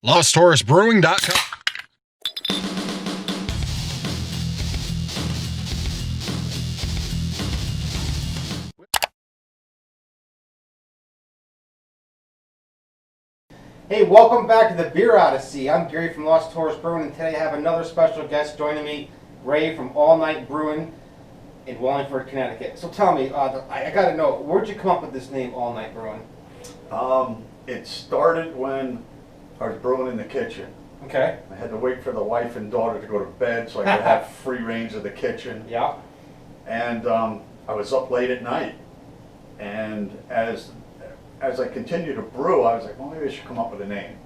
LostHorseBrewing.com. Hey, welcome back to the Beer Odyssey. I'm Gary from Lost Horse Brewing, and today I have another special guest joining me, Ray from All Nighter Brewing in Wallingford, Connecticut. So tell me, I got to know, where'd you come up with this name, All Nighter Brewing? It started when I was brewing in the kitchen. Okay. I had to wait for the wife and daughter to go to bed so I could have free range of the kitchen. Yeah. And I was up late at night. And as I continued to brew, I was like, well, maybe I should come up with a name.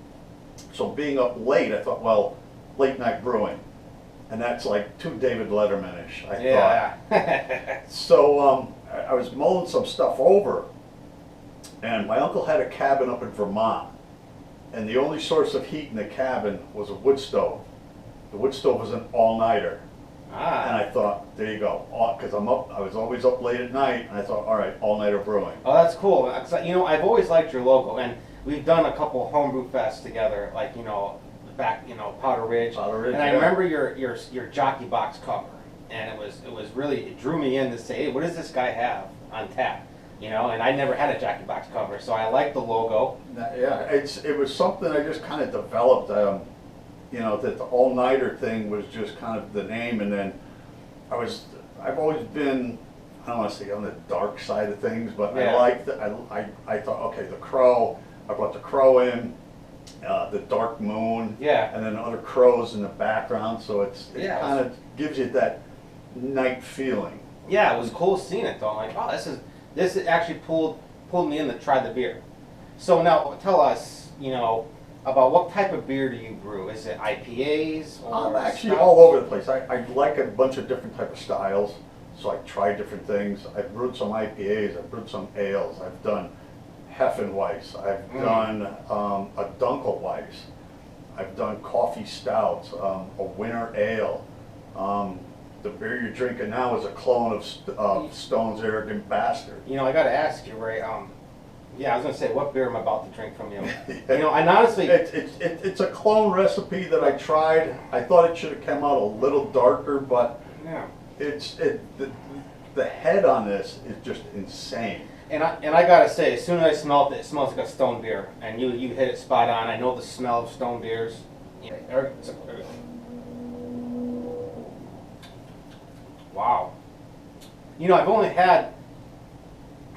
So being up late, I thought, well, late night brewing. And that's like too David Letterman-ish, I thought. So I was mulling some stuff over, and my uncle had a cabin up in Vermont. And the only source of heat in the cabin was a wood stove. The wood stove was an all-nighter. And I thought, there you go, because I was always up late at night, and I thought, all right, All Nighter Brewing. Oh, that's cool. You know, I've always liked your logo, and we've done a couple homebrew fests together, like, you know, back, you know, Powder Ridge. Powder Ridge, and I remember your jockey box cover, and it drew me in to say, hey, what does this guy have on tap? You know, and I never had a jockey box cover, so I like the logo. Yeah, it was something I just kind of developed. You know, that the all-nighter thing was just kind of the name, and then I've always been, I don't want to say on the dark side of things, but yeah. I thought, okay, the crow, I brought the crow in, the dark moon, yeah, and then other crows in the background, so it kind of gives you that night feeling. Yeah, it was cool seeing it though. I'm like, oh, this actually pulled me in to try the beer. So now tell us, you know, about what type of beer do you brew? Is it IPAs or I'm actually stouts? all over the place. I like a bunch of different type of styles, so I try different things. I've brewed some IPAs, I've brewed some ales, I've done Heffenweiss, I've done a Dunkelweiss, I've done coffee stouts, a winter ale. The beer you're drinking now is a clone of Stone's Arrogant Bastard. You know, I got to ask you, Ray. Yeah, I was gonna say, what beer am I about to drink from you? You know, and honestly, it's a clone recipe that I tried. I thought it should have come out a little darker, but yeah, the head on this is just insane. And I gotta say, as soon as I smelled it, it smells like a stone beer, and you hit it spot on. I know the smell of stone beers. Yeah. Wow. You know, I've only had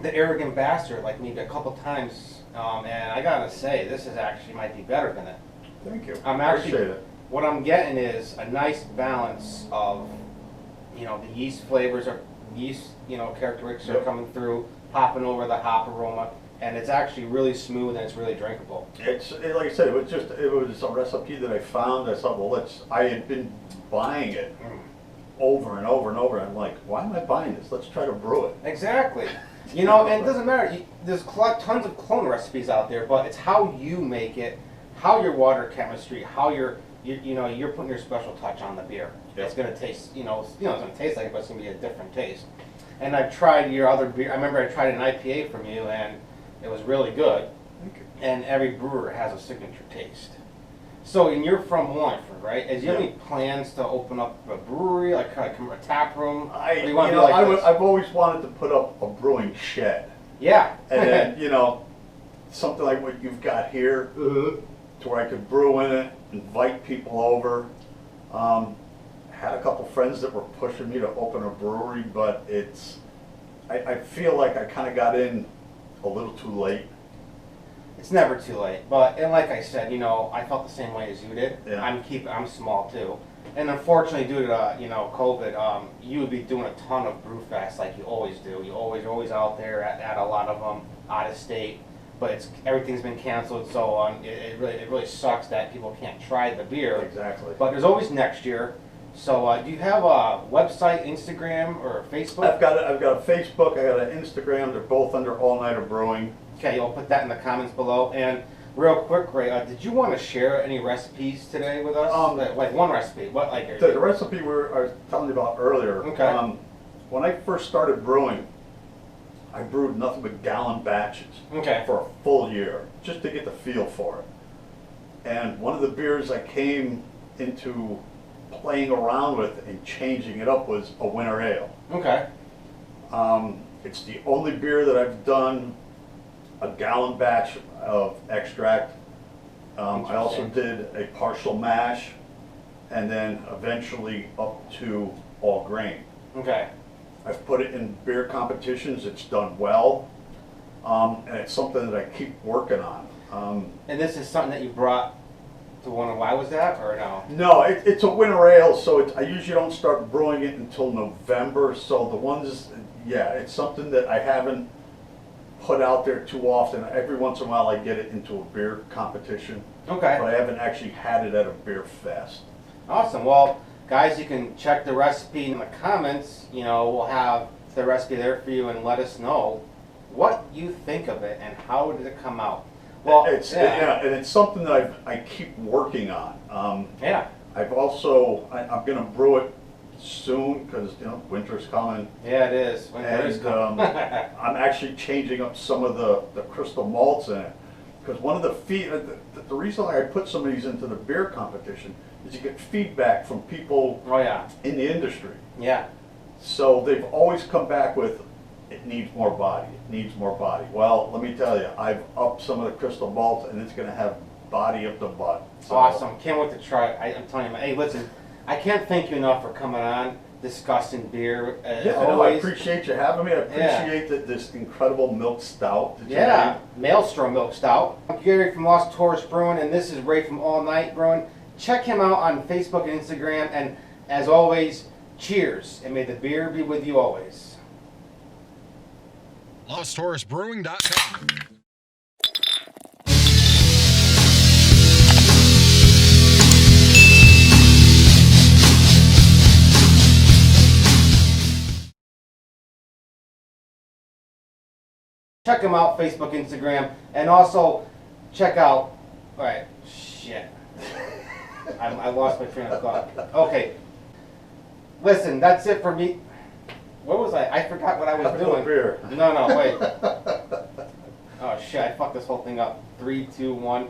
the Arrogant Bastard like maybe a couple times, and I gotta say, this is actually might be better than it. Thank you. Appreciate it. What I'm getting is a nice balance of, you know, the yeast flavors or yeast, you know, characteristics are coming through, popping over the hop aroma, and it's actually really smooth and it's really drinkable. Like I said, it was a recipe that I found. I thought, well, I had been buying it over and over and over. And I'm like, why am I buying this? Let's try to brew it. Exactly. You know, and it doesn't matter. There's tons of clone recipes out there, but it's how you make it, how your water chemistry, how you're putting your special touch on the beer. Yep. It's gonna taste, it's gonna taste like it, but it's gonna be a different taste. And I've tried your other beer. I remember I tried an IPA from you, and it was really good. Thank you. And every brewer has a signature taste. So, and you're from Wallingford, right? Do you have any plans to open up a brewery, like a tap room? I've always wanted to put up a brewing shed. Yeah. And then, something like what you've got here, to where I could brew in it, invite people over. Had a couple friends that were pushing me to open a brewery, but I feel like I kind of got in a little too late. It's never too late, and like I said, I felt the same way as you did. Yeah. I'm small too, and unfortunately, due to COVID, you would be doing a ton of brew fests like you always do. You're always out there at a lot of them out of state, but everything's been canceled, so it really sucks that people can't try the beer. Exactly. But there's always next year. So do you have a website, Instagram, or Facebook? I've got a Facebook. I got an Instagram. They're both under All Nighter Brewing. Okay, I'll put that in the comments below. And real quick, Ray, did you want to share any recipes today with us? Like one recipe. What the recipe I was telling you about earlier. Okay. When I first started brewing, I brewed nothing but gallon batches. Okay. For a full year, just to get the feel for it. And one of the beers I came into playing around with and changing it up was a winter ale. Okay. It's the only beer that I've done a gallon batch of extract. I also did a partial mash, and then eventually up to all grain. Okay. I've put it in beer competitions, it's done well, and it's something that I keep working on. And this is something that you brought to one of, why was that, or no? No, it's a winter ale, so I usually don't start brewing it until November, so the ones, yeah, it's something that I haven't put out there too often. Every once in a while I get it into a beer competition, Okay. but I haven't actually had it at a beer fest. Awesome. Well, guys, you can check the recipe in the comments. You know, we'll have the recipe there for you, and let us know what you think of it and how did it come out. Well, Yeah, and it's something that I keep working on. Yeah. I've also, I'm gonna brew it soon, because, you know, winter's coming. Yeah, it is. Winter is And coming. I'm actually changing up some of the crystal malts in it. Because one of the reason I put some of these into the beer competition is you get feedback from people Oh yeah. in the industry. Yeah. So they've always come back with, it needs more body, it needs more body. Well, let me tell you, I've upped some of the crystal malts and it's gonna have body up the butt. So, Awesome. Can't wait to try it. I'm telling you, man. Hey, listen, I can't thank you enough for coming on, discussing beer. Yeah, no, I appreciate you having me. I appreciate this incredible milk stout that you Yeah, Maelstrom Milk Stout. I'm Gary from Lost Taurus Brewing, and this is Ray from All Night Brewing. Check him out on Facebook and Instagram, and as always, cheers, and may the beer be with you always. LostTaurusBrewing.com. Check him out, Facebook, Instagram, and also check out, alright, shit. I lost my train of thought. Okay. Listen, that's it for me. Where was I? I forgot what I was Have a doing. beer. No, wait. Oh shit, I fucked this whole thing up. 3, 2, 1.